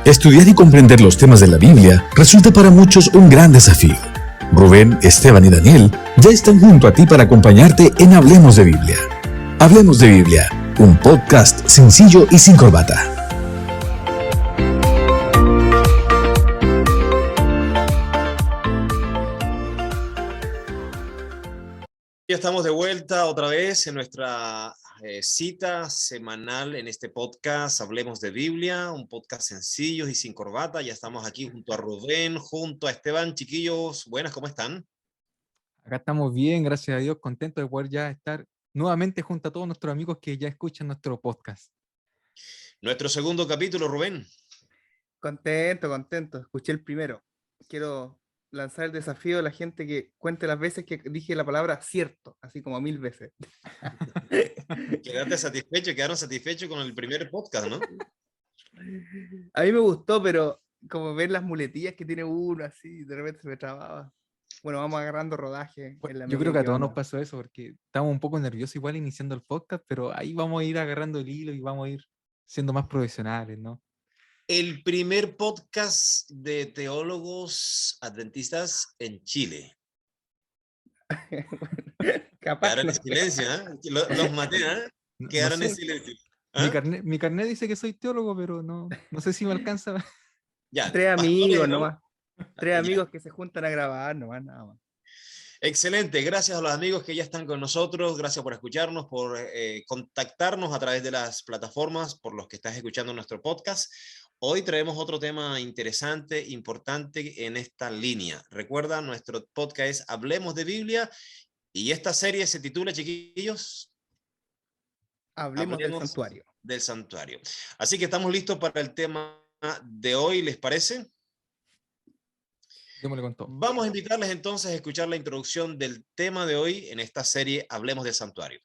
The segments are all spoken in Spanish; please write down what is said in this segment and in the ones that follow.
Estudiar y comprender los temas de la Biblia resulta para muchos un gran desafío. Rubén, Esteban y Daniel ya están junto a ti para acompañarte en Hablemos de Biblia. Hablemos de Biblia, un podcast sencillo y sin corbata. Ya estamos de vuelta otra vez en nuestra cita semanal en este podcast, Hablemos de Biblia, un podcast sencillo y sin corbata. Ya estamos aquí junto a Rubén, junto a Esteban. Chiquillos, buenas, ¿cómo están? Acá estamos bien, gracias a Dios, contentos de poder ya estar nuevamente junto a todos nuestros amigos que ya escuchan nuestro podcast. Nuestro segundo capítulo, Rubén. Contento. Escuché el primero. Quiero lanzar el desafío a la gente que cuente las veces que dije la palabra cierto, así como 1000 veces. Quedaron satisfechos con el primer podcast, ¿no? A mí me gustó, pero como ver las muletillas que tiene uno, así, de repente se me trababa. Bueno, vamos agarrando rodaje. Bueno, yo creo que a todos nos pasó eso, porque estamos un poco nerviosos igual iniciando el podcast, pero ahí vamos a ir agarrando el hilo y vamos a ir siendo más profesionales, ¿no? El primer podcast de teólogos adventistas en Chile. Capaz Quedaron no. en silencio, ¿eh? Los maté, ¿eh? Quedaron en silencio. ¿Ah? Mi carnet dice que soy teólogo, pero no sé si me alcanza. Ya, 3 amigos ¿no? nomás. 3 Ya. amigos que se juntan a grabar nomás, nada más. Excelente, gracias a los amigos que ya están con nosotros, gracias por escucharnos, por contactarnos a través de las plataformas por los que estás escuchando nuestro podcast. Hoy traemos otro tema interesante, importante en esta línea. Recuerda, nuestro podcast es Hablemos de Biblia y esta serie se titula, chiquillos, Hablemos del santuario. Del santuario. Así que estamos listos para el tema de hoy, ¿les parece? Démosle con todo. Vamos a invitarles entonces a escuchar la introducción del tema de hoy en esta serie Hablemos del Santuario.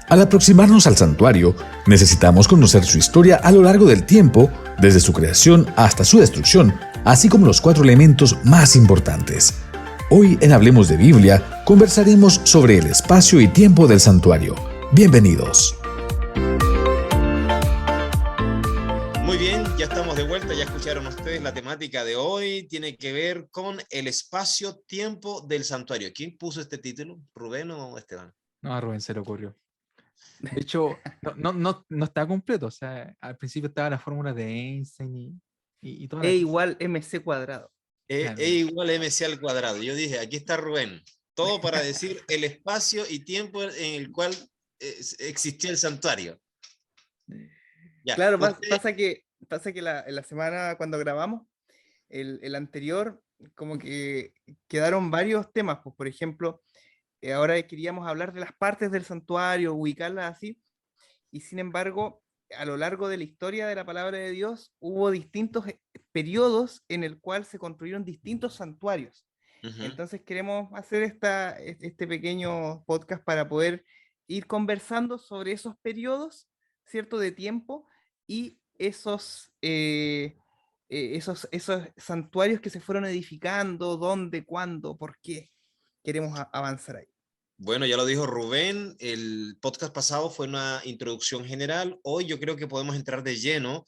Al aproximarnos al santuario, necesitamos conocer su historia a lo largo del tiempo, desde su creación hasta su destrucción, así como los 4 elementos más importantes. Hoy en Hablemos de Biblia conversaremos sobre el espacio y tiempo del santuario. Bienvenidos. Muy bien, ya estamos de vuelta, ya escucharon ustedes la temática de hoy, tiene que ver con el espacio-tiempo del santuario. ¿Quién puso este título? ¿Rubén o Esteban? No, a Rubén se le ocurrió. De hecho, no está completo, o sea, al principio estaba la fórmula de Einstein y toda E igual MC cuadrado. Claro. E igual MC al cuadrado. Yo dije, aquí está Rubén, todo para decir el espacio y tiempo en el cual existía el santuario. Ya. Claro, pasa que la semana cuando grabamos, el anterior, como que quedaron varios temas, pues por ejemplo, ahora queríamos hablar de las partes del santuario, ubicarlas así, y sin embargo, a lo largo de la historia de la palabra de Dios, hubo distintos periodos en el cual se construyeron distintos santuarios. Uh-huh. Entonces queremos hacer este pequeño podcast para poder ir conversando sobre esos periodos, ¿cierto?, de tiempo, y esos santuarios que se fueron edificando, dónde, cuándo, por qué. Queremos avanzar ahí. Bueno, ya lo dijo Rubén, el podcast pasado fue una introducción general. Hoy yo creo que podemos entrar de lleno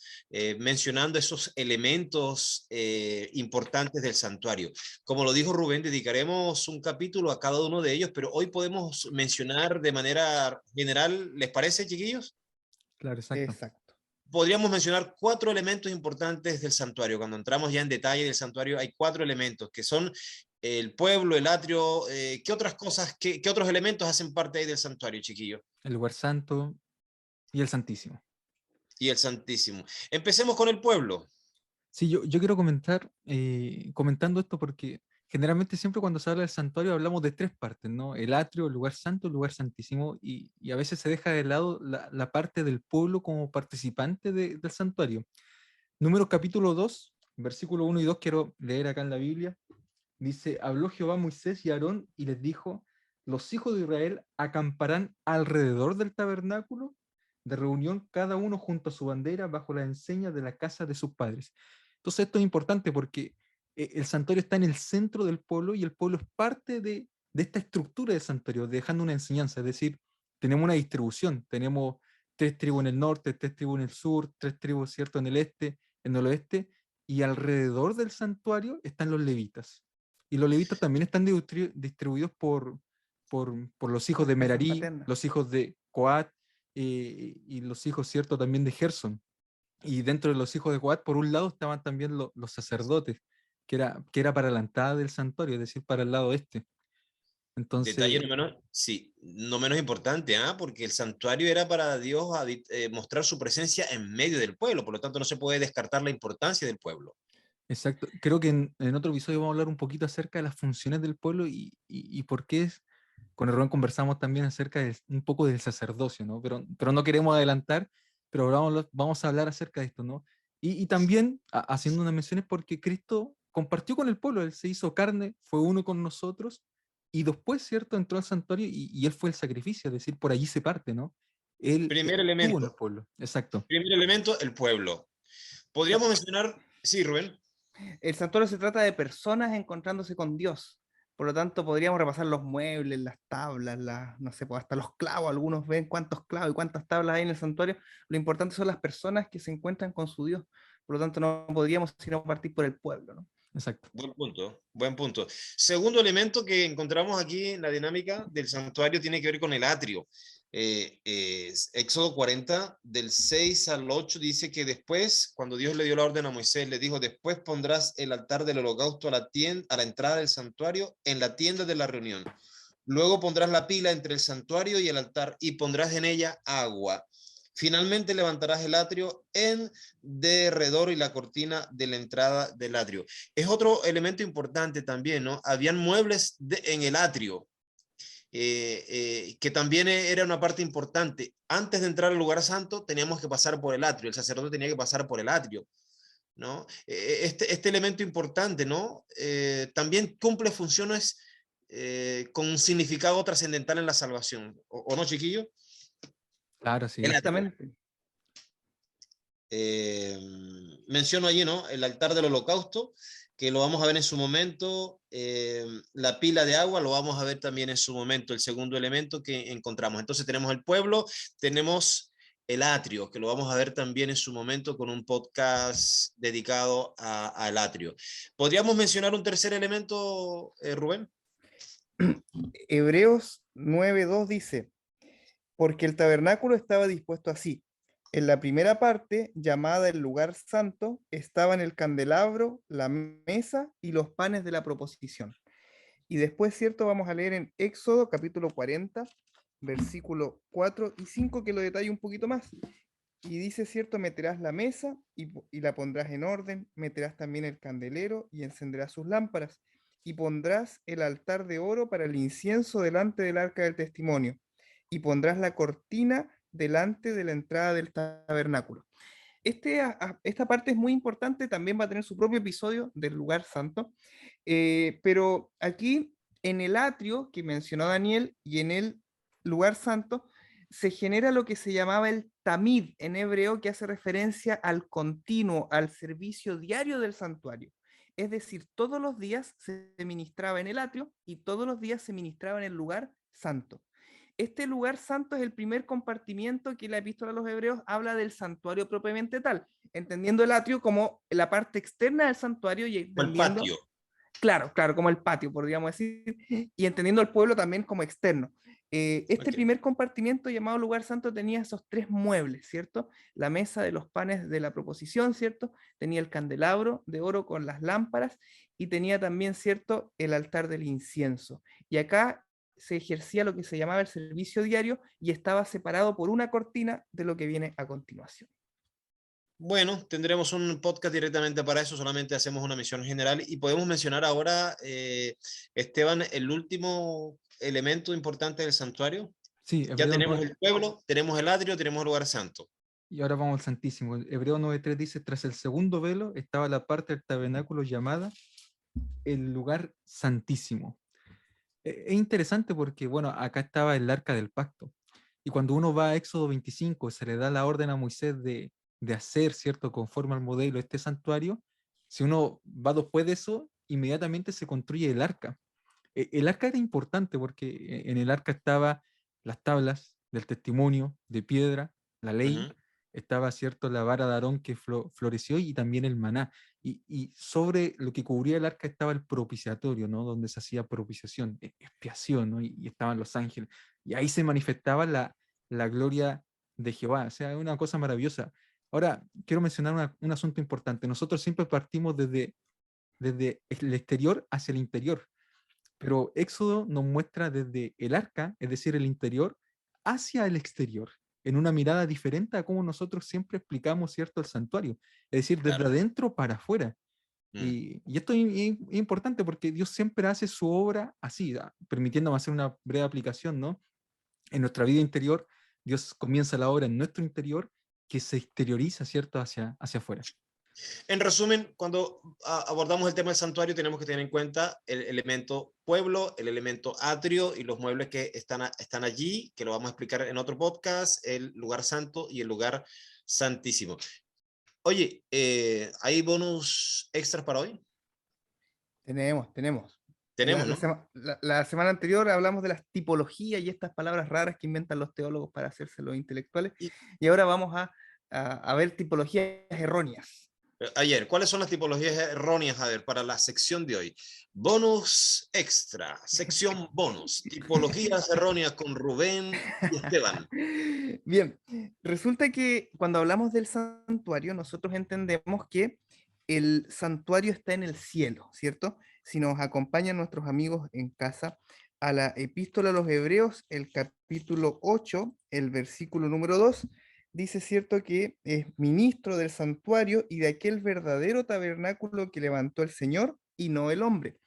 mencionando esos elementos importantes del santuario. Como lo dijo Rubén, dedicaremos un capítulo a cada uno de ellos, pero hoy podemos mencionar de manera general, ¿les parece, chiquillos? Claro, exacto. Podríamos mencionar 4 elementos importantes del santuario. Cuando entramos ya en detalle del santuario, hay 4 elementos que son el pueblo, el atrio. ¿Qué otras cosas, qué otros elementos hacen parte ahí del santuario, chiquillo? El lugar santo y el santísimo. Y el santísimo. Empecemos con el pueblo. Sí, yo quiero comentando esto porque generalmente siempre cuando se habla del santuario hablamos de 3 partes, ¿no? El atrio, el lugar santo, el lugar santísimo, y a veces se deja de lado la parte del pueblo como participante del santuario. Números capítulo 2, versículo 1 y 2, quiero leer acá en la Biblia. Dice, habló Jehová a Moisés y a Aarón y les dijo, los hijos de Israel acamparán alrededor del tabernáculo de reunión, cada uno junto a su bandera bajo la enseña de la casa de sus padres. Entonces esto es importante porque el santuario está en el centro del pueblo y el pueblo es parte de esta estructura del santuario, dejando una enseñanza, es decir, tenemos una distribución, tenemos 3 tribus en el norte, 3 tribus en el sur, 3 tribus, ¿cierto?, en el este, en el oeste, y alrededor del santuario están los levitas. Y los levitas también están distribuidos por los hijos de Casas Merarí, paternas. los hijos de Coat, y los hijos, ¿cierto?, también de Gerson. Y dentro de los hijos de Coat, por un lado, estaban también los sacerdotes, que era para la entrada del santuario, es decir, para el lado este. Detalle Entonces, no menos, sí, no menos importante, ¿ah? Porque el santuario era para Dios mostrar su presencia en medio del pueblo, por lo tanto no se puede descartar la importancia del pueblo. exacto. Creo que en otro episodio vamos a hablar un poquito acerca de las funciones del pueblo y por qué es. Con el Rubén conversamos también acerca de un poco del sacerdocio, ¿no? Pero no queremos adelantar, pero vamos a hablar acerca de esto, ¿no? Y también haciendo unas menciones porque Cristo compartió con el pueblo, Él se hizo carne, fue uno con nosotros y después, ¿cierto? Entró al santuario y Él fue el sacrificio, es decir, por allí se parte, ¿no? Él Primer estuvo en el elemento, pueblo, exacto. primer elemento, el pueblo. Podríamos mencionar, sí, Rubén. El santuario se trata de personas encontrándose con Dios. Por lo tanto, podríamos repasar los muebles, las tablas, no sé, pues hasta los clavos. Algunos ven cuántos clavos y cuántas tablas hay en el santuario. Lo importante son las personas que se encuentran con su Dios. Por lo tanto, no podríamos sino partir por el pueblo, ¿no? Exacto. Buen punto, buen punto. Segundo elemento que encontramos aquí en la dinámica del santuario tiene que ver con el atrio. Éxodo 40, del 6 al 8, dice que después, cuando Dios le dio la orden a Moisés, le dijo, después pondrás el altar del holocausto a la entrada del santuario en la tienda de la reunión. Luego pondrás la pila entre el santuario y el altar y pondrás en ella agua. Finalmente levantarás el atrio en derredor y la cortina de la entrada del atrio. Es otro elemento importante también, ¿no? Habían muebles en el atrio, que también era una parte importante. Antes de entrar al lugar santo, teníamos que pasar por el atrio, el sacerdote tenía que pasar por el atrio, ¿no? Este elemento importante, ¿no? También cumple funciones con un significado trascendental en la salvación, ¿o no, chiquillo? Claro, sí. El atrio. Exactamente. Menciono allí, ¿no? El altar del holocausto, que lo vamos a ver en su momento, la pila de agua lo vamos a ver también en su momento, el segundo elemento que encontramos. Entonces tenemos el pueblo, tenemos el atrio, que lo vamos a ver también en su momento con un podcast dedicado al atrio. ¿Podríamos mencionar un tercer elemento, Rubén? Hebreos 9:2 dice, porque el tabernáculo estaba dispuesto así. En la primera parte, llamada el lugar santo, estaban el candelabro, la mesa y los panes de la proposición. Y después, ¿cierto? Vamos a leer en Éxodo capítulo 40, versículo 4 y 5, que lo detalla un poquito más. Y dice, ¿cierto? Meterás la mesa y la pondrás en orden, meterás también el candelero y encenderás sus lámparas, y pondrás el altar de oro para el incienso delante del arca del testimonio, y pondrás la cortina delante de la entrada del tabernáculo. Esta parte es muy importante, también va a tener su propio episodio del lugar santo, pero aquí en el atrio que mencionó Daniel y en el lugar santo se genera lo que se llamaba el tamid en hebreo, que hace referencia al continuo, al servicio diario del santuario. Es decir, todos los días se ministraba en el atrio y todos los días se ministraba en el lugar santo. Este lugar santo es el primer compartimiento que la epístola a los hebreos habla del santuario propiamente tal, entendiendo el atrio como la parte externa del santuario y O el entendiendo, patio. claro, como el patio, podríamos decir, y entendiendo el pueblo también como externo. Este Okay. primer compartimiento llamado lugar santo tenía esos tres muebles, ¿cierto? La mesa de los panes de la proposición, ¿cierto? Tenía el candelabro de oro con las lámparas y tenía también, ¿cierto?, el altar del incienso. Y acá se ejercía lo que se llamaba el servicio diario y estaba separado por una cortina de lo que viene a continuación. Bueno, tendremos un podcast directamente para eso, solamente hacemos una mención general y podemos mencionar ahora, Esteban, el último elemento importante del santuario. Sí, Ya Hebreo tenemos 9, el pueblo, tenemos el atrio, tenemos el lugar santo. y ahora vamos al Santísimo. Hebreo 9:3 dice, tras el segundo velo estaba la parte del tabernáculo llamada el lugar santísimo. Es interesante porque, bueno, acá estaba el arca del pacto. Y cuando uno va a Éxodo 25, se le da la orden a Moisés de hacer, ¿cierto?, conforme al modelo este santuario. Si uno va después de eso, inmediatamente se construye el arca. El arca era importante porque en el arca estaban las tablas del testimonio de piedra, la ley, Ujú. estaba, ¿cierto?, la vara de Aarón que floreció y también el maná. Y sobre lo que cubría el arca estaba el propiciatorio, ¿no? Donde se hacía propiciación, expiación, ¿no? Y estaban los ángeles. Y ahí se manifestaba la gloria de Jehová. O sea, es una cosa maravillosa. Ahora, quiero mencionar un asunto importante. Nosotros siempre partimos desde el exterior hacia el interior, pero Éxodo nos muestra desde el arca, es decir, el interior, hacia el exterior, en una mirada diferente a cómo nosotros siempre explicamos, ¿cierto?, el santuario, es decir, desde Claro. adentro para afuera. Mm. Y esto es importante porque Dios siempre hace su obra así, permitiéndome hacer una breve aplicación, ¿no? En nuestra vida interior, Dios comienza la obra en nuestro interior que se exterioriza, ¿cierto?, hacia afuera. En resumen, cuando abordamos el tema del santuario, tenemos que tener en cuenta el elemento pueblo, el elemento atrio y los muebles que están allí, que lo vamos a explicar en otro podcast, el lugar santo y el lugar santísimo. Oye, ¿hay bonus extras para hoy? Tenemos. Tenemos, ¿no? La semana anterior hablamos de las tipologías y estas palabras raras que inventan los teólogos para hacerse los intelectuales. Y, Y ahora vamos a ver tipologías erróneas. ayer, ¿cuáles son las tipologías erróneas? A ver, para la sección de hoy. Bonus extra, sección bonus, tipologías erróneas con Rubén y Esteban. Bien, resulta que cuando hablamos del santuario, nosotros entendemos que el santuario está en el cielo, ¿cierto? Si nos acompañan nuestros amigos en casa a la epístola a los Hebreos, el capítulo 8, el versículo número 2, dice, ¿cierto?, que es ministro del santuario y de aquel verdadero tabernáculo que levantó el Señor y no el hombre.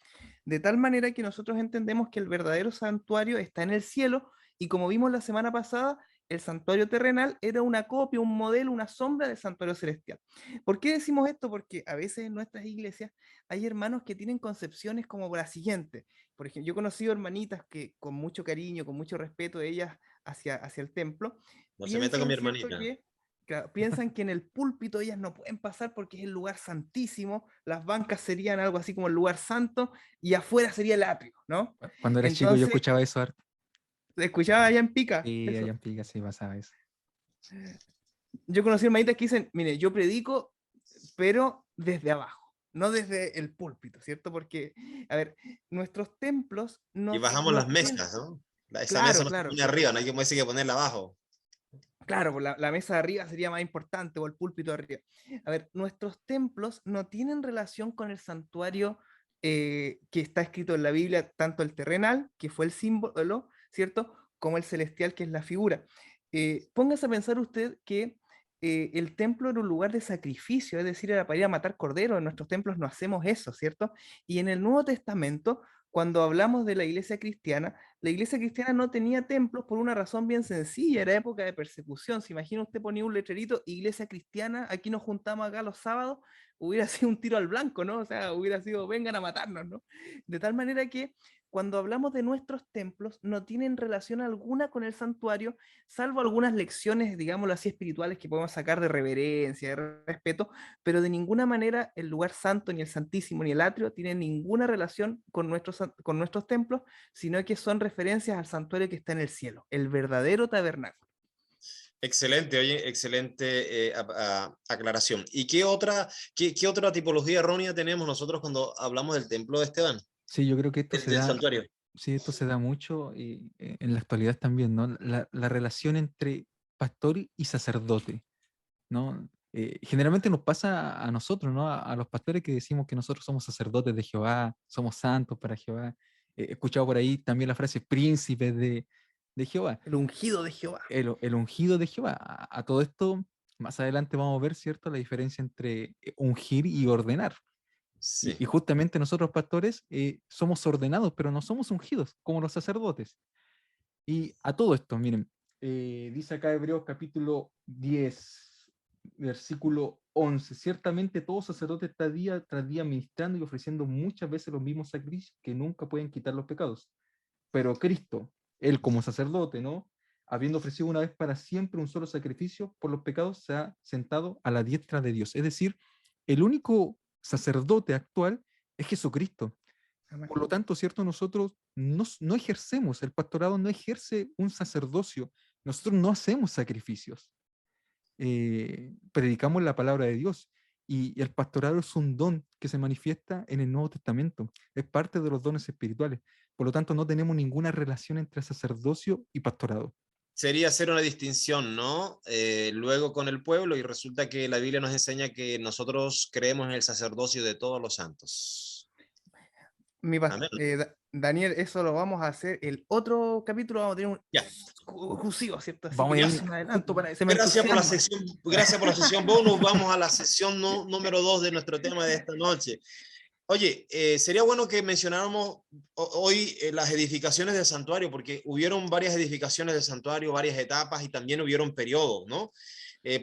De tal manera que nosotros entendemos que el verdadero santuario está en el cielo y como vimos la semana pasada, el santuario terrenal era una copia, un modelo, una sombra del santuario celestial. ¿Por qué decimos esto? Porque a veces en nuestras iglesias hay hermanos que tienen concepciones como la siguiente. Por ejemplo, yo he conocido hermanitas que con mucho cariño, con mucho respeto, ellas hacia el templo, No se meta con piensan, mi ¿cierto?, hermanita. claro, piensan que en el púlpito ellas no pueden pasar porque es el lugar santísimo, las bancas serían algo así como el lugar santo y afuera sería el atrio, ¿no? Cuando era chico yo Entonces, escuchaba eso harto. escuchaba allá en Pica Sí, allá eso. en Pica sí pasaba eso. Yo conocí hermanitas que dicen, mire, yo predico, pero desde abajo, no desde el púlpito, ¿cierto? Porque, a ver, nuestros templos Y bajamos no las tienen, mesas, ¿no? Esa mesa claro, no se claro, pone arriba, no hay que, como decir, que ponerla abajo. claro, pues la mesa de arriba sería más importante o el púlpito de arriba. A ver, nuestros templos no tienen relación con el santuario que está escrito en la Biblia, tanto el terrenal, que fue el símbolo, ¿cierto? Como el celestial, que es la figura. Póngase a pensar usted que el templo era un lugar de sacrificio, es decir, era para ir a matar corderos. En nuestros templos no hacemos eso, ¿cierto? Y en el Nuevo Testamento, cuando hablamos de la iglesia cristiana no tenía templos por una razón bien sencilla, era época de persecución. Se imagina usted ponía un letrerito, iglesia cristiana, aquí nos juntamos acá los sábados, hubiera sido un tiro al blanco, ¿no? O sea, hubiera sido, vengan a matarnos, ¿no? De tal manera que cuando hablamos de nuestros templos, no tienen relación alguna con el santuario, salvo algunas lecciones, digámoslo así, espirituales que podemos sacar de reverencia, de respeto, pero de ninguna manera el lugar santo, ni el santísimo, ni el atrio tienen ninguna relación con nuestros templos, sino que son referencias al santuario que está en el cielo, el verdadero tabernáculo. Excelente, oye, excelente aclaración. ¿Y qué otra tipología errónea tenemos nosotros cuando hablamos del templo de Esteban, Sí, yo creo que esto del santuario? sí, esto se da mucho y, en la actualidad también, ¿no? La relación entre pastor y sacerdote, ¿no? Generalmente nos pasa a nosotros, ¿no? A los pastores que decimos que nosotros somos sacerdotes de Jehová, somos santos para Jehová. He escuchado por ahí también la frase príncipes de Jehová, El ungido de Jehová. el ungido de Jehová. A todo esto, más adelante vamos a ver, ¿cierto? La diferencia entre ungir y ordenar. Y Sí. justamente nosotros pastores somos ordenados, pero no somos ungidos, como los sacerdotes. Y a todo esto, miren, dice acá Hebreos capítulo 10, versículo 11, ciertamente todo sacerdote está día tras día ministrando y ofreciendo muchas veces los mismos sacrificios que nunca pueden quitar los pecados. Pero Cristo, Él como sacerdote, ¿no? Habiendo ofrecido una vez para siempre un solo sacrificio por los pecados, se ha sentado a la diestra de Dios. Es decir, el único sacerdote actual es Jesucristo. Por lo tanto, ¿cierto? Nosotros no ejercemos, el pastorado no ejerce un sacerdocio, nosotros no hacemos sacrificios. predicamos la palabra de Dios. Y el pastorado es un don que se manifiesta en el Nuevo Testamento. Es parte de los dones espirituales. Por lo tanto, no tenemos ninguna relación entre sacerdocio y pastorado. Sería hacer una distinción, ¿no? Luego con el pueblo, y resulta que la Biblia nos enseña que nosotros creemos en el sacerdocio de todos los santos. Amén. Daniel, eso lo vamos a hacer el otro capítulo, vamos a tener un Ya. exclusivo, ¿cierto? Así Vamos que a ya ir se me adelanto para se me Gracias por la entusiasma. sección, gracias por la sección bonus. Vamos a la sección número 2 de nuestro tema de esta noche. Oye, sería bueno que mencionáramos hoy las edificaciones del santuario, porque hubieron varias edificaciones del santuario, varias etapas y también hubieron periodos, ¿no?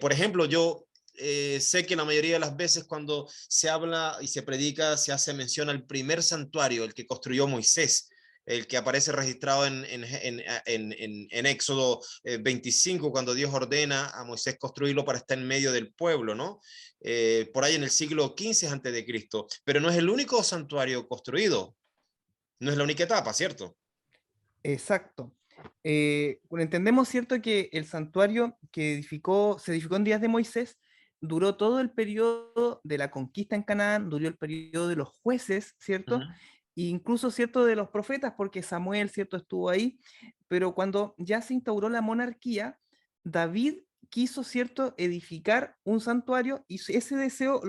Por ejemplo, yo sé que la mayoría de las veces cuando se habla y se predica, se hace mención al primer santuario, el que construyó Moisés, el que aparece registrado en Éxodo 25, cuando Dios ordena a Moisés construirlo para estar en medio del pueblo, ¿no? Por ahí en el siglo XV antes de Cristo, pero no es el único santuario construido, no es la única etapa, ¿cierto? Exacto. Bueno, entendemos, ¿cierto?, que el santuario que se edificó en días de Moisés, duró todo el periodo de la conquista en Canaán, duró el periodo de los jueces, ¿cierto? E incluso, ¿cierto?, de los profetas, porque Samuel, ¿cierto?, estuvo ahí, pero cuando ya se instauró la monarquía, David quiso, ¿cierto?, edificar un santuario y ese deseo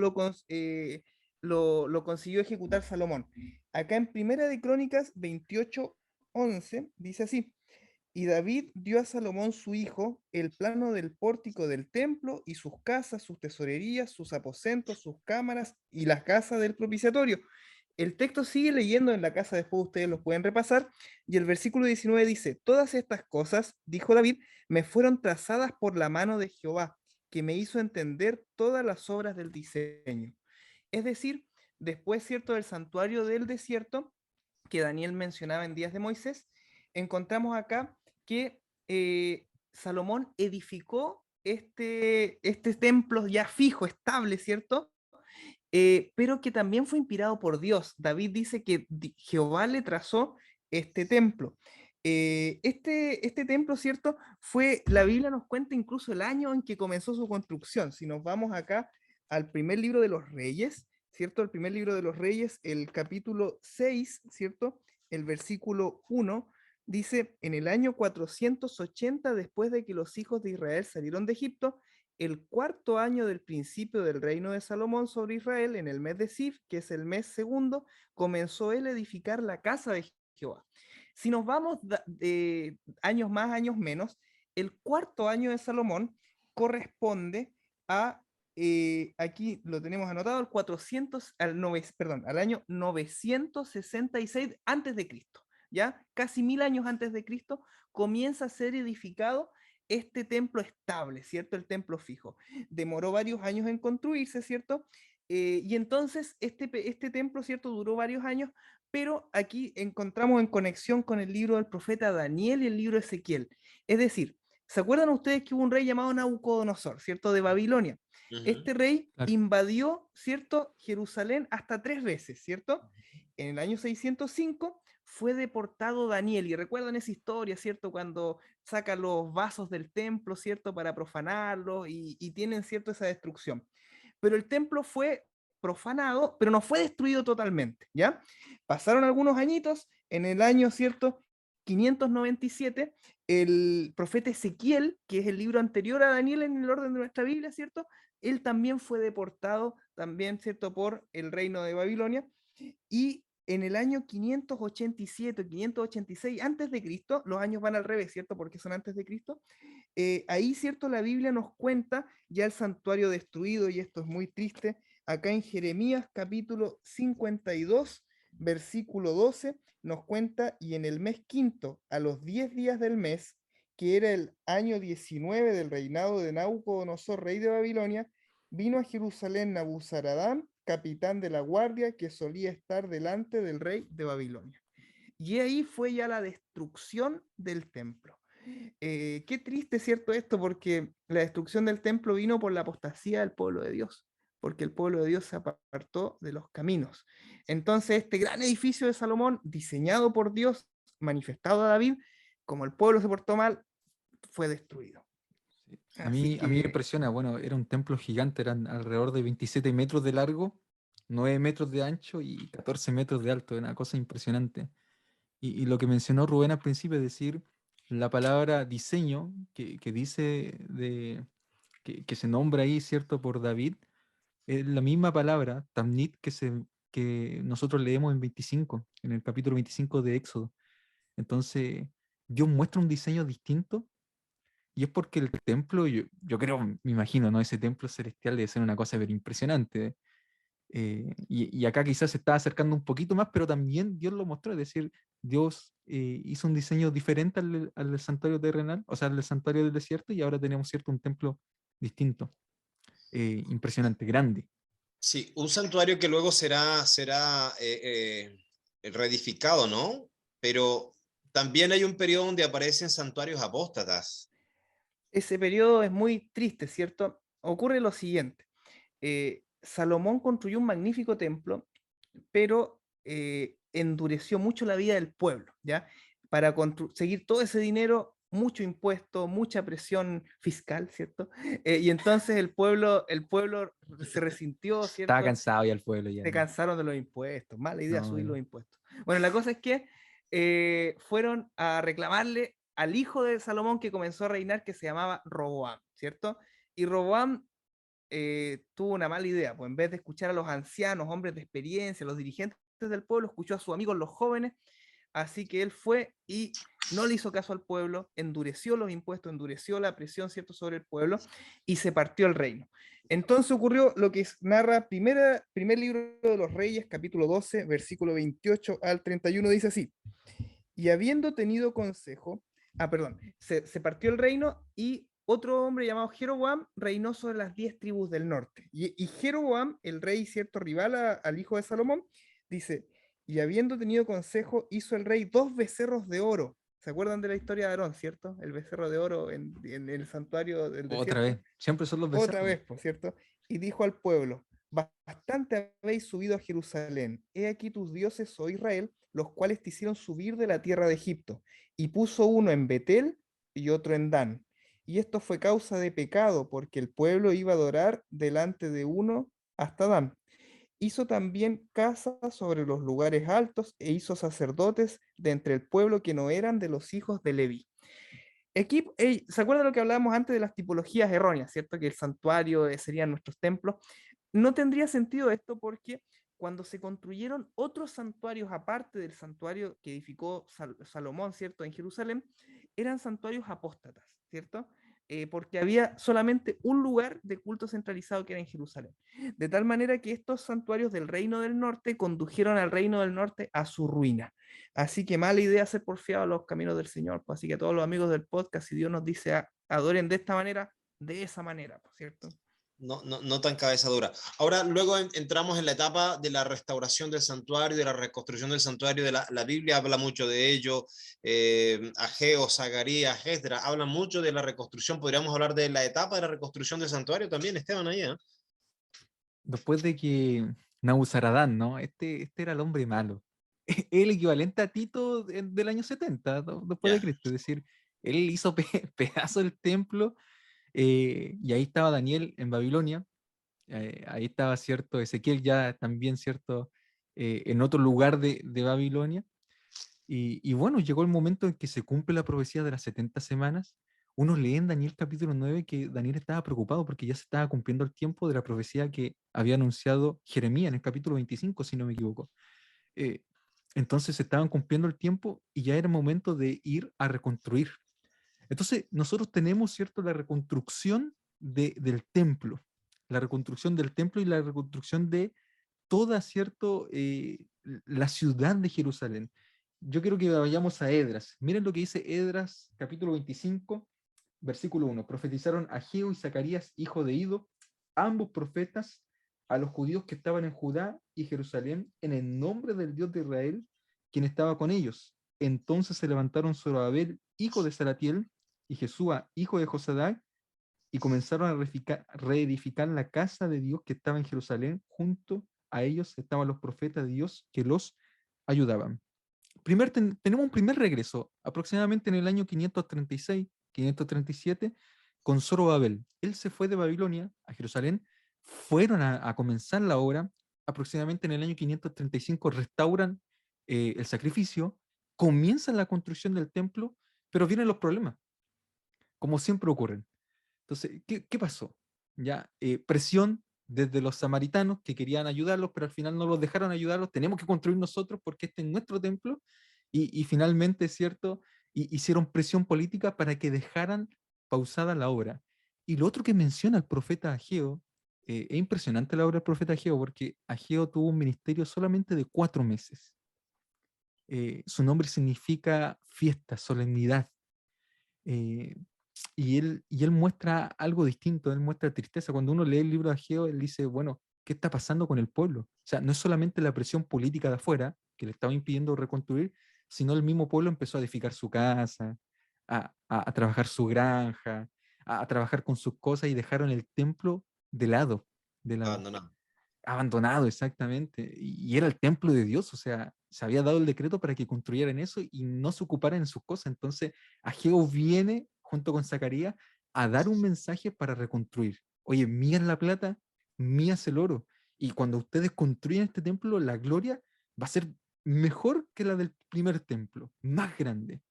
lo consiguió ejecutar Salomón. Acá en Primera de Crónicas 28:11 dice así: y David dio a Salomón su hijo el plano del pórtico del templo y sus casas, sus tesorerías, sus aposentos, sus cámaras y la casa del propiciatorio. El texto sigue leyendo en la casa, después ustedes los pueden repasar, y el versículo 19 dice: todas estas cosas, dijo David, me fueron trazadas por la mano de Jehová, que me hizo entender todas las obras del diseño. Es decir, después, ¿cierto?, del santuario del desierto, que Daniel mencionaba en días de Moisés, encontramos acá que Salomón edificó este templo ya fijo, estable, ¿cierto? Pero que también fue inspirado por Dios. David dice que Jehová le trazó este templo. Este templo, ¿cierto? La Biblia nos cuenta incluso el año en que comenzó su construcción. Si nos vamos acá al primer libro de los Reyes, ¿cierto? El primer libro de los Reyes, el capítulo 6, ¿cierto? El versículo 1 dice: en el año 480 después de que los hijos de Israel salieron de Egipto, el cuarto año del principio del reino de Salomón sobre Israel, en el mes de Sif, que es el mes segundo, comenzó él a edificar la casa de Jehová. Si nos vamos años más, años menos, el cuarto año de Salomón corresponde a, aquí lo tenemos anotado, al año 966 antes de Cristo. ¿Ya? Casi 1000 años antes de Cristo comienza a ser edificado este templo estable, ¿cierto? El templo fijo. Demoró varios años en construirse, ¿cierto? Y entonces este templo, ¿cierto?, duró varios años, pero aquí encontramos en conexión con el libro del profeta Daniel y el libro de Ezequiel. Es decir, ¿se acuerdan ustedes que hubo un rey llamado Nabucodonosor, ¿cierto?, de Babilonia? Este rey invadió, ¿cierto?, Jerusalén hasta 3 veces, ¿cierto? En el año 605 fue deportado Daniel, y recuerdan esa historia, ¿cierto?, cuando sacan los vasos del templo, ¿cierto?, para profanarlos, y tienen, ¿cierto?, esa destrucción. Pero el templo fue profanado, pero no fue destruido totalmente, ¿ya? Pasaron algunos añitos, en el año, ¿cierto?, 597, el profeta Ezequiel, que es el libro anterior a Daniel en el orden de nuestra Biblia, ¿cierto?, él también fue deportado, también, ¿cierto?, por el reino de Babilonia, y en el año 587, 586 antes de Cristo, los años van al revés, ¿cierto?, porque son antes de Cristo, ahí, ¿cierto?, la Biblia nos cuenta ya el santuario destruido, y esto es muy triste, acá en Jeremías capítulo 52, versículo 12, nos cuenta: y en el mes quinto, a los 10 días del mes, que era el año 19 del reinado de Nabucodonosor, rey de Babilonia, vino a Jerusalén Nabuzaradán, capitán de la guardia, que solía estar delante del rey de Babilonia. Y ahí fue ya la destrucción del templo. Qué triste, ¿cierto?, esto, porque la destrucción del templo vino por la apostasía del pueblo de Dios, porque el pueblo de Dios se apartó de los caminos. Entonces, este gran edificio de Salomón, diseñado por Dios, manifestado a David, como el pueblo se portó mal, fue destruido. A Así mí me que impresiona, bueno, era un templo gigante, eran alrededor de 27 metros de largo, 9 metros de ancho y 14 metros de alto, era una cosa impresionante. Y lo que mencionó Rubén al principio, es decir, la palabra diseño, que dice que se nombra ahí, ¿cierto?, por David, es la misma palabra, Tamnit, que nosotros leemos en el capítulo 25 de Éxodo. Entonces, Dios muestra un diseño distinto y es porque el templo, yo creo, me imagino, ¿no? Ese templo celestial debe ser una cosa pero impresionante. Y acá quizás se está acercando un poquito más, pero también Dios lo mostró, es decir, Dios hizo un diseño diferente al del santuario terrenal, o sea, al del santuario del desierto, y ahora tenemos, ¿cierto?, un templo distinto, impresionante, grande. Sí, un santuario que luego será reedificado, ¿no? Pero también hay un periodo donde aparecen santuarios apóstatas. ese periodo es muy triste, ¿cierto? Ocurre lo siguiente. Salomón construyó un magnífico templo, pero endureció mucho la vida del pueblo, ¿ya? Para conseguir todo ese dinero, mucho impuesto, mucha presión fiscal, ¿cierto? Y entonces el pueblo se resintió, Estaba ¿cierto? cansado ya el pueblo ya. Se cansaron de los impuestos, mala idea No, subir los impuestos. Bueno, la cosa es que fueron a reclamarle al hijo de Salomón que comenzó a reinar, que se llamaba Roboam, ¿cierto? Y Roboam tuvo una mala idea, pues en vez de escuchar a los ancianos, hombres de experiencia, los dirigentes del pueblo, escuchó a sus amigos los jóvenes, así que él fue y no le hizo caso al pueblo, endureció los impuestos, endureció la presión, ¿cierto?, sobre el pueblo y se partió el reino. Entonces ocurrió lo que narra primer libro de los Reyes, capítulo 12, versículo 28 al 31, dice así: y habiendo tenido consejo, perdón, se partió el reino y otro hombre llamado Jeroboam reinó sobre las 10 tribus del norte. Y Jeroboam, el rey, cierto, rival al hijo de Salomón, dice, y habiendo tenido consejo, hizo el rey 2 becerros de oro. ¿Se acuerdan de la historia de Aarón, cierto? El becerro de oro en el santuario del otra desierto. vez, siempre son los Otra becerros. vez, por cierto, y dijo al pueblo, bastante habéis subido a Jerusalén, he aquí tus dioses, oh Israel, los cuales te hicieron subir de la tierra de Egipto, y puso uno en Betel y otro en Dan. Y esto fue causa de pecado, porque el pueblo iba a adorar delante de uno hasta Dan. Hizo también casas sobre los lugares altos e hizo sacerdotes de entre el pueblo que no eran de los hijos de Leví. ¿Se acuerda lo que hablábamos antes de las tipologías erróneas, cierto? Que el santuario serían nuestros templos. No tendría sentido esto porque cuando se construyeron otros santuarios aparte del santuario que edificó Salomón, ¿cierto? En Jerusalén, eran santuarios apóstatas, ¿cierto? Porque había solamente un lugar de culto centralizado que era en Jerusalén. De tal manera que estos santuarios del Reino del Norte condujeron al Reino del Norte a su ruina. Así que mala idea ser porfiado a los caminos del Señor. Pues, así que todos los amigos del podcast, si Dios nos dice adoren de esta manera, de esa manera, ¿cierto? No, no, no tan cabeza dura. Ahora, luego entramos en la etapa de la restauración del santuario, de la reconstrucción del santuario. La Biblia habla mucho de ello. Ageo, Zacarías, Esdras hablan mucho de la reconstrucción. Podríamos hablar de la etapa de la reconstrucción del santuario también, Esteban, ahí, ¿eh? Después de que Nabuzaradán, ¿no? Este era el hombre malo. El equivalente a Tito del año 70, después de Ya. Cristo. Es decir, él hizo pedazo del templo, y ahí estaba Daniel en Babilonia. Ahí estaba, cierto, Ezequiel ya también, cierto, en otro lugar de Babilonia. Y bueno, llegó el momento en que se cumple la profecía de las 70 semanas. Uno lee en Daniel capítulo 9 que Daniel estaba preocupado porque ya se estaba cumpliendo el tiempo de la profecía que había anunciado Jeremías en el capítulo 25, si no me equivoco. Eh, entonces se estaban cumpliendo el tiempo y ya era momento de ir a reconstruir. Entonces nosotros tenemos, ¿cierto?, la reconstrucción del templo, la reconstrucción del templo y la reconstrucción de toda, ¿cierto?, la ciudad de Jerusalén. Yo quiero que vayamos a Edras. Miren lo que dice Edras, capítulo 25, versículo 1. Profetizaron Ageo y Zacarías, hijo de Ido, ambos profetas, a los judíos que estaban en Judá y Jerusalén, en el nombre del Dios de Israel, quien estaba con ellos. Entonces se levantaron Zorobabel, hijo de Salatiel, y Jesúa, hijo de Josadac, y comenzaron a reedificar la casa de Dios que estaba en Jerusalén. Junto a ellos estaban los profetas de Dios que los ayudaban. Tenemos un primer regreso, aproximadamente en el año 536, 537, con Zorobabel. Él se fue de Babilonia a Jerusalén, fueron a comenzar la obra, aproximadamente en el año 535 restauran el sacrificio, comienzan la construcción del templo, pero vienen los problemas, como siempre ocurren. Entonces, ¿qué pasó? Ya, presión desde los samaritanos que querían ayudarlos, pero al final no los dejaron ayudarlos, tenemos que construir nosotros porque este es nuestro templo, y finalmente, ¿cierto? Hicieron presión política para que dejaran pausada la obra. Y lo otro que menciona el profeta Ageo, es impresionante la obra del profeta Ageo, porque Ageo tuvo un ministerio solamente de 4 meses. Su nombre significa fiesta, solemnidad. Eh, y él muestra algo distinto, él muestra tristeza. Cuando uno lee el libro de Ageo, él dice, bueno, ¿qué está pasando con el pueblo? O sea, no es solamente la presión política de afuera que le estaba impidiendo reconstruir, sino el mismo pueblo empezó a edificar su casa, a trabajar su granja, a trabajar con sus cosas y dejaron el templo de lado, de lado. Abandonado. Abandonado, exactamente. Y era el templo de Dios, o sea, se había dado el decreto para que construyeran eso y no se ocuparan en sus cosas. Entonces, Ageo viene junto con Zacarías a dar un mensaje para reconstruir. Oye, mía es la plata, mía es el oro. Y cuando ustedes construyen este templo, la gloria va a ser mejor que la del primer templo, más grande.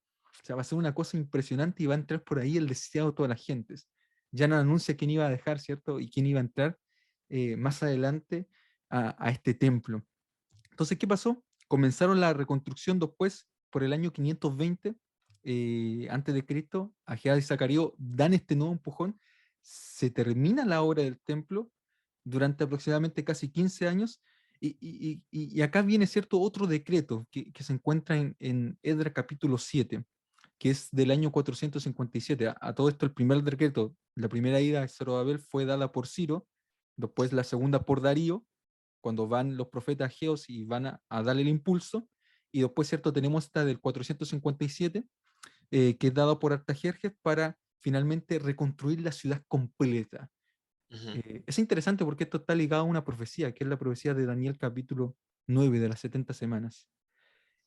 O sea, va a ser una cosa impresionante y va a entrar por ahí el deseado de todas las gentes. Ya no anuncia quién iba a dejar, ¿cierto? Y quién iba a entrar más adelante a este templo. Entonces, ¿qué pasó? Comenzaron la reconstrucción después, por el año 520 antes de Cristo. Ageo y Zacarías dan este nuevo empujón, se termina la obra del templo durante aproximadamente casi 15 años, y acá viene cierto otro decreto que se encuentra en Edra capítulo 7, que es del año 457. A todo esto, el primer decreto, la primera ida a Zorobabel fue dada por Ciro, después la segunda por Darío, cuando van los profetas Ageos y van a darle el impulso, y después, ¿cierto? Tenemos esta del 457, que es dado por Artajerjes para finalmente reconstruir la ciudad completa. Ujú. Es interesante porque esto está ligado a una profecía, que es la profecía de Daniel capítulo 9 de las 70 semanas.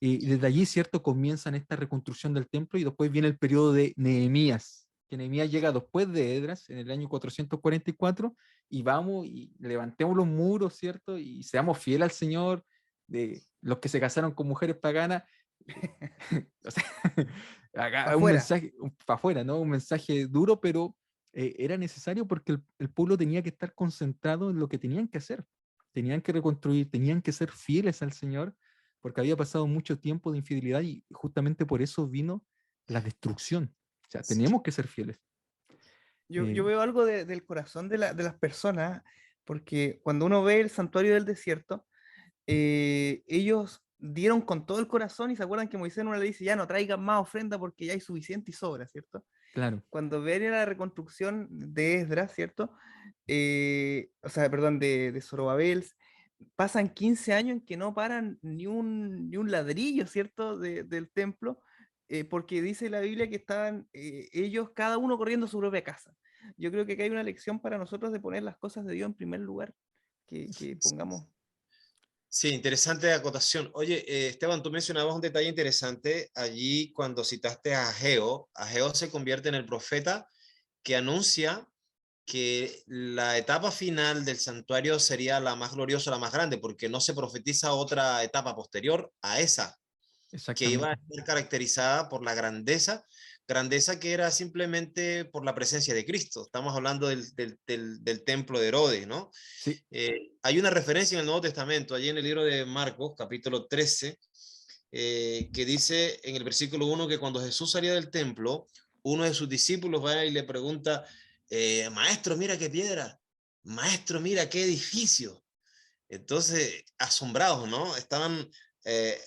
Y desde allí, ¿cierto? Comienzan esta reconstrucción del templo y después viene el periodo de Nehemías, que Nehemías llega después de Edras, en el año 444, y vamos y levantemos los muros, ¿cierto? Y seamos fieles al Señor, de los que se casaron con mujeres paganas. O sea, acá un Afuera. mensaje, para afuera, ¿no? Un mensaje duro, pero era necesario porque el pueblo tenía que estar concentrado en lo que tenían que hacer. Tenían que reconstruir, tenían que ser fieles al Señor, porque había pasado mucho tiempo de infidelidad y justamente por eso vino la destrucción. O sea, tenemos que ser fieles. Yo Eh, veo algo del corazón de las personas, porque cuando uno ve el santuario del desierto, ellos dieron con todo el corazón y se acuerdan que Moisés en una le dice, ya no traigan más ofrenda porque ya hay suficiente y sobra, ¿cierto? claro, Cuando ven la reconstrucción de Esdras, ¿cierto? O sea, perdón, de Zorobabel, pasan 15 años en que no paran ni un ladrillo, ¿cierto? Del templo, porque dice la Biblia que estaban ellos, cada uno corriendo su propia casa. Yo creo que acá hay una lección para nosotros de poner las cosas de Dios en primer lugar, que pongamos. Sí, interesante acotación. Oye, Esteban, tú mencionabas un detalle interesante allí cuando citaste a Ageo. Ageo se convierte en el profeta que anuncia que la etapa final del santuario sería la más gloriosa, la más grande, porque no se profetiza otra etapa posterior a esa, que iba a exactamente. estar caracterizada por la grandeza, grandeza que era simplemente por la presencia de Cristo. Estamos hablando del templo de Herodes, ¿no? Sí, Hay una referencia en el Nuevo Testamento, allí en el libro de Marcos, capítulo 13, que dice en el versículo 1 que cuando Jesús salía del templo, uno de sus discípulos va y le pregunta, maestro, mira qué piedra, maestro, mira qué edificio. Entonces, asombrados, ¿no? Estaban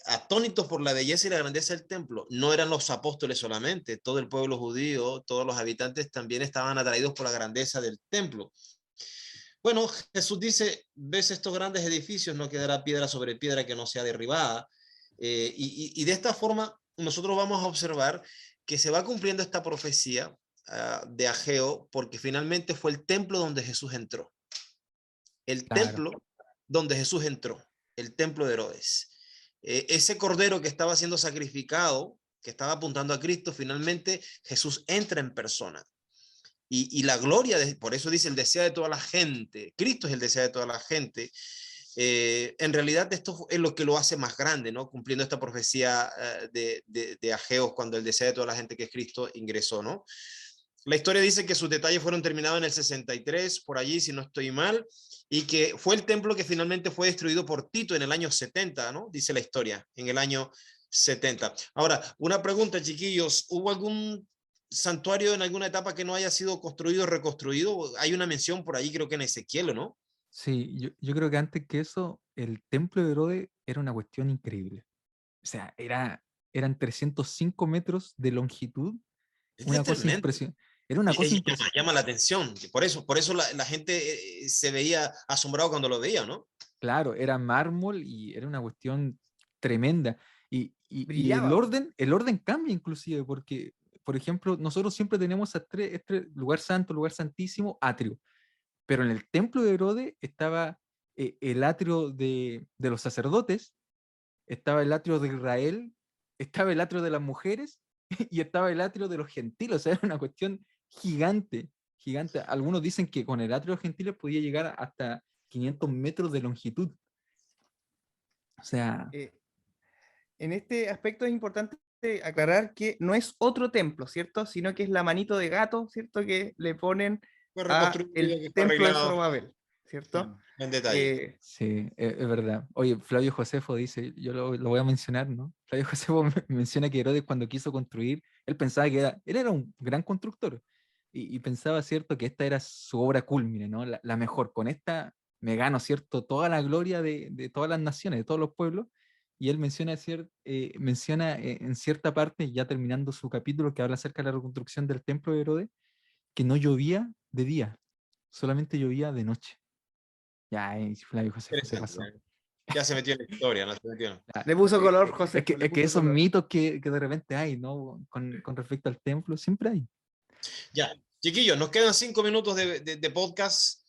atónitos por la belleza y la grandeza del templo. No eran los apóstoles solamente, todo el pueblo judío, todos los habitantes también estaban atraídos por la grandeza del templo. Bueno, Jesús dice, ves estos grandes edificios, no quedará piedra sobre piedra que no sea derribada. Y de esta forma nosotros vamos a observar que se va cumpliendo esta profecía de Ageo, porque finalmente fue el templo donde Jesús entró. El claro. templo donde Jesús entró, el templo de Herodes. Ese cordero que estaba siendo sacrificado, que estaba apuntando a Cristo, finalmente Jesús entra en persona. y la gloria, por eso dice el deseo de toda la gente, Cristo es el deseo de toda la gente. En realidad esto es lo que lo hace más grande, ¿no? Cumpliendo esta profecía de Ageo, cuando el deseo de toda la gente que es Cristo ingresó, ¿no? La historia dice que sus detalles fueron terminados en el 63, por allí, si no estoy mal, y que fue el templo que finalmente fue destruido por Tito en el año 70, ¿no? Dice la historia, en el año 70. Ahora, una pregunta, chiquillos, ¿hubo algún santuario en alguna etapa que no haya sido construido o reconstruido? Hay una mención por ahí, creo que en Ezequiel, ¿no? Sí, yo creo que antes que eso, el templo de Herodes era una cuestión increíble. O sea, eran 305 metros de longitud, Es una cosa tremendo. impresionante. Era una cosa impresionante. Llama la atención. Por eso la gente se veía asombrado cuando lo veía, ¿no? Claro, era mármol y era una cuestión tremenda. Y Brillaba, po. el orden cambia inclusive, porque, por ejemplo, nosotros siempre tenemos este lugar santo, lugar santísimo, atrio. Pero en el templo de Herodes estaba el atrio de los sacerdotes, estaba el atrio de Israel, estaba el atrio de las mujeres y estaba el atrio de los gentiles. O sea, era una cuestión gigante, gigante. Algunos dicen que con el atrio de los gentiles podía llegar hasta 500 metros de longitud. O sea, Eh, en este aspecto es importante aclarar que no es otro templo, ¿cierto? Sino que es la manito de gato, ¿cierto? Que le ponen Fue a reconstruido, el que fue templo de arreglado. Zorobabel, ¿cierto? En detalle. Eh, sí, es verdad. Oye, Flavio Josefo dice, yo lo voy a mencionar, ¿no? Flavio Josefo menciona que Herodes cuando quiso construir, él pensaba que él era un gran constructor y pensaba, ¿cierto?, que esta era su obra cúlmine, ¿no? La mejor. Con esta me gano, ¿cierto?, toda la gloria de todas las naciones, de todos los pueblos. Y él menciona en cierta parte, ya terminando su capítulo que habla acerca de la reconstrucción del templo de Herodes, que no llovía de día, solamente llovía de noche. Ya, Flavio Josefo se Interesante. pasó. Ya se metió en la historia, ¿no? Se metió. Ah, le puso color, Es Josefo, que, le es que puso esos color. mitos que de repente hay, ¿no? Con respecto al templo, siempre hay. Ya, chiquillos, nos quedan 5 minutos de podcast.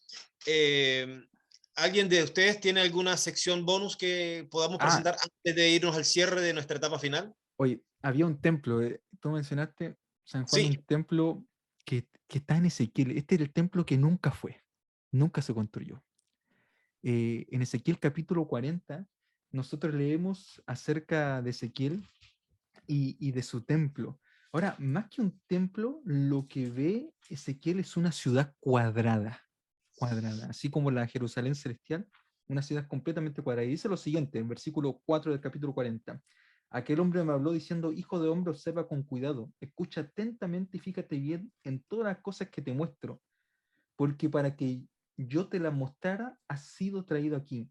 Eh, ¿Alguien de ustedes tiene alguna sección bonus que podamos Ah, presentar antes de irnos al cierre de nuestra etapa final? oye, había un templo, tú mencionaste San Juan, Sí, un templo que está en Ezequiel. Este era el templo que nunca fue, nunca se construyó. En Ezequiel capítulo 40, nosotros leemos acerca de Ezequiel y de su templo. Ahora, más que un templo, lo que ve Ezequiel es una ciudad cuadrada, así como la Jerusalén celestial, una ciudad completamente cuadrada. Y dice lo siguiente, en versículo 4 del capítulo 40. Aquel hombre me habló diciendo, hijo de hombre, observa con cuidado, escucha atentamente y fíjate bien en todas las cosas que te muestro, porque para que yo te las mostrara, has sido traído aquí.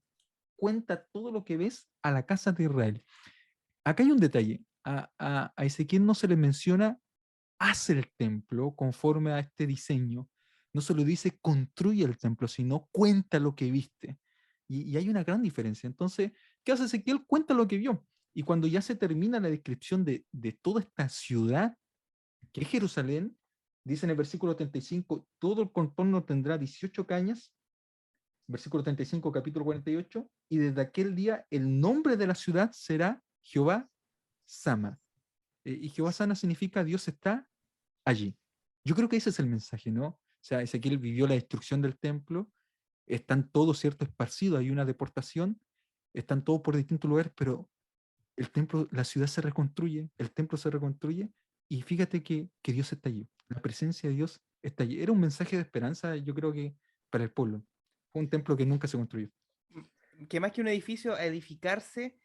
Cuenta todo lo que ves a la casa de Israel. Acá hay un detalle. A Ezequiel no se le menciona hace el templo conforme a este diseño. No se lo dice construye el templo, sino cuenta lo que viste. Y hay una gran diferencia. Entonces, ¿qué hace Ezequiel? Cuenta lo que vio. Y cuando ya se termina la descripción de toda esta ciudad, que es Jerusalén, dice en el versículo 35, todo el contorno tendrá 18 cañas, versículo 35, capítulo 48, y desde aquel día el nombre de la ciudad será Jehová Sama. Y Jehová Sama significa Dios está allí. Yo creo que ese es el mensaje, ¿no? O sea, Ezequiel vivió la destrucción del templo, están todos, ¿cierto?, esparcidos, hay una deportación, están todos por distintos lugares, pero el templo, la ciudad se reconstruye, el templo se reconstruye, y fíjate que Dios está allí, la presencia de Dios está allí. Era un mensaje de esperanza, yo creo que para el pueblo. Fue un templo que nunca se construyó. Que más que un edificio a edificarse,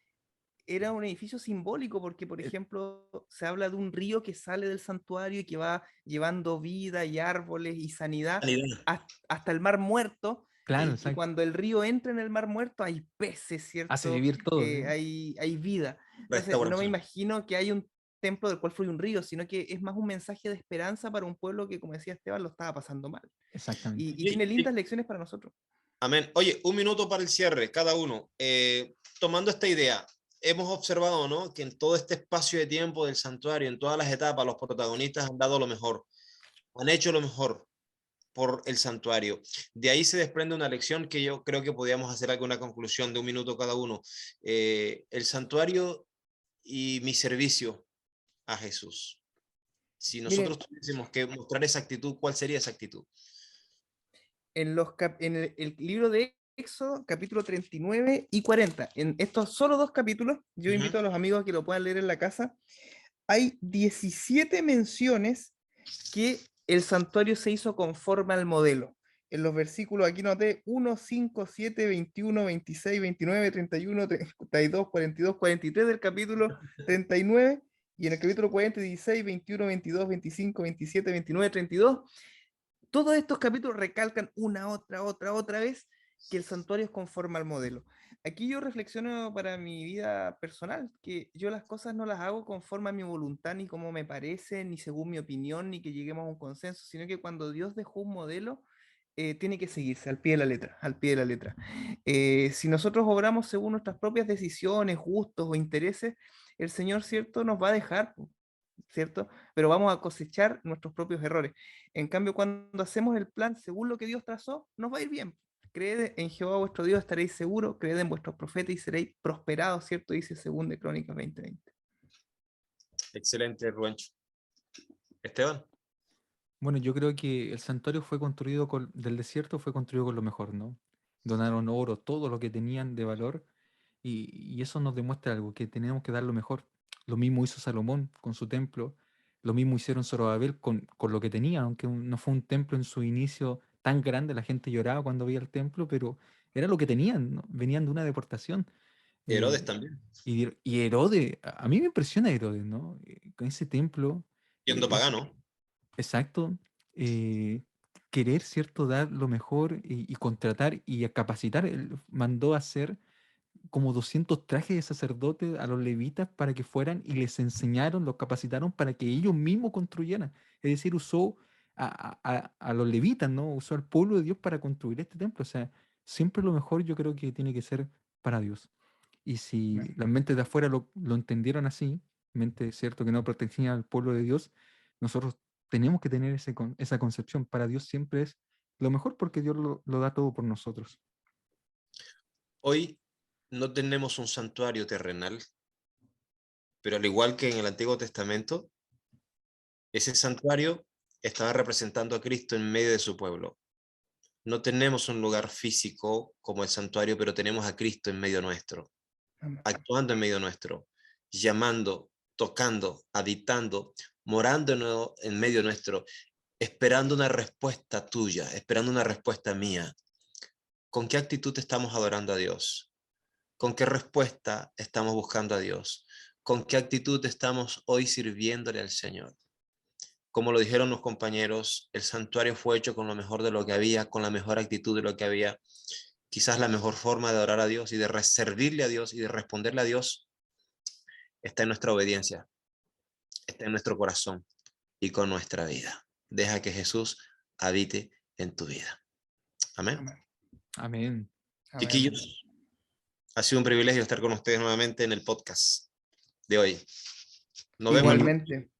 era un edificio simbólico, porque, por Eh, ejemplo, se habla de un río que sale del santuario y que va llevando vida y árboles y sanidad sanidad. hasta el mar muerto, claro, y que exacto. cuando el río entra en el mar muerto hay peces, Hace ¿cierto? vivir todo, ¿sí? Hay vida. Entonces, no me Restauración. imagino que hay un templo del cual fluye un río, sino que es más un mensaje de esperanza para un pueblo que, como decía Esteban, lo estaba pasando mal. Exactamente. Y tiene lindas lecciones para nosotros. Amén. Oye, 1 minuto para el cierre, cada uno. Tomando esta idea, hemos observado, ¿no?, que en todo este espacio de tiempo del santuario, en todas las etapas, los protagonistas han dado lo mejor, han hecho lo mejor por el santuario. De ahí se desprende una lección que yo creo que podríamos hacer alguna conclusión de 1 minuto cada uno. El santuario y mi servicio a Jesús. Si Miren, nosotros tuviésemos que mostrar esa actitud, ¿cuál sería esa actitud? en el libro de Éxodo, capítulo 39 y 40, en estos solo 2 capítulos, yo Ujú. invito a los amigos a que lo puedan leer en la casa, hay 17 menciones que el santuario se hizo conforme al modelo. En los versículos, aquí noté 1, 5, 7, 21, 26, 29, 31, 32, 42, 43 del capítulo 39, y en el capítulo 40, 16, 21, 22, 25, 27, 29, 32. Todos estos capítulos recalcan una, otra vez que el santuario es conforme al modelo. Aquí yo reflexiono para mi vida personal, que yo las cosas no las hago conforme a mi voluntad, ni como me parece, ni según mi opinión, ni que lleguemos a un consenso, sino que cuando Dios dejó un modelo, tiene que seguirse al pie de la letra, al pie de la letra. Si nosotros obramos según nuestras propias decisiones, gustos o intereses, el Señor, ¿cierto?, nos va a dejar, ¿cierto? Pero vamos a cosechar nuestros propios errores. En cambio, cuando hacemos el plan según lo que Dios trazó, nos va a ir bien. Creed en Jehová vuestro Dios, estaréis seguros, creed en vuestros profetas y seréis prosperados, ¿cierto? Dice 2 Crónicas 20:20. Excelente, Rubencho. Esteban. Bueno, yo creo que el santuario fue construido del desierto, fue construido con lo mejor, ¿no? Donaron oro, todo lo que tenían de valor, y eso nos demuestra algo, que tenemos que dar lo mejor. Lo mismo hizo Salomón con su templo, lo mismo hicieron Zorobabel con lo que tenían, aunque no fue un templo en su inicio tan grande, la gente lloraba cuando veía el templo, pero era lo que tenían, ¿no? Venían de una deportación. Herodes eh, también, y Herodes, a mí me impresiona Herodes, ¿no? Con ese templo. siendo eh, pagano. Exacto. eh, Querer, ¿cierto? Dar lo mejor y contratar y a capacitar. Él mandó a hacer como 200 trajes de sacerdotes a los levitas para que fueran y les enseñaron, los capacitaron para que ellos mismos construyeran. Es decir, usó a los levitas, ¿no? Usó al pueblo de Dios para construir este templo. O sea, siempre lo mejor yo creo que tiene que ser para Dios. Y si las mentes de afuera lo entendieron así, mentes, ¿cierto? Que no protegían al pueblo de Dios, nosotros tenemos que tener esa concepción. Para Dios siempre es lo mejor porque Dios lo da todo por nosotros. Hoy no tenemos un santuario terrenal, pero al igual que en el Antiguo Testamento, ese santuario estaba representando a Cristo en medio de su pueblo. No tenemos un lugar físico como el santuario, pero tenemos a Cristo en medio nuestro, Amén. actuando en medio nuestro, llamando, tocando, habitando, morando en medio nuestro, esperando una respuesta tuya, esperando una respuesta mía. ¿Con qué actitud estamos adorando a Dios? ¿Con qué respuesta estamos buscando a Dios? ¿Con qué actitud estamos hoy sirviéndole al Señor? Como lo dijeron los compañeros, el santuario fue hecho con lo mejor de lo que había, con la mejor actitud de lo que había. Quizás la mejor forma de adorar a Dios y de servirle a Dios y de responderle a Dios está en nuestra obediencia, está en nuestro corazón y con nuestra vida. Deja que Jesús habite en tu vida. Amén. Amén. Amén. Amén. Chiquillos, ha sido un privilegio estar con ustedes nuevamente en el podcast de hoy. Nos vemos. Igualmente.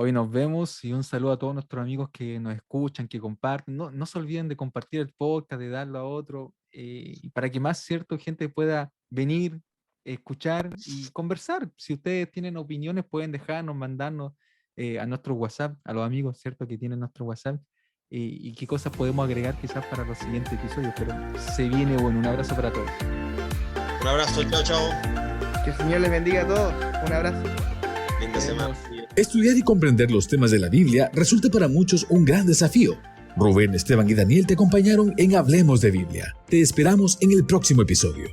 Hoy nos vemos y un saludo a todos nuestros amigos que nos escuchan, que comparten. No se olviden de compartir el podcast, de darlo a otro, y para que más cierto gente pueda venir, escuchar y conversar. Si ustedes tienen opiniones, pueden dejarnos, mandarnos a nuestro WhatsApp, a los amigos, ¿cierto? Que tienen nuestro WhatsApp. Y qué cosas podemos agregar quizás para los siguientes episodios. Pero se viene bueno. Un abrazo para todos. Un abrazo, chao, chao. Que el Señor les bendiga a todos. Un abrazo. Linda semana. Estudiar y comprender los temas de la Biblia resulta para muchos un gran desafío. Rubén, Esteban y Daniel te acompañaron en Hablemos de Biblia. Te esperamos en el próximo episodio.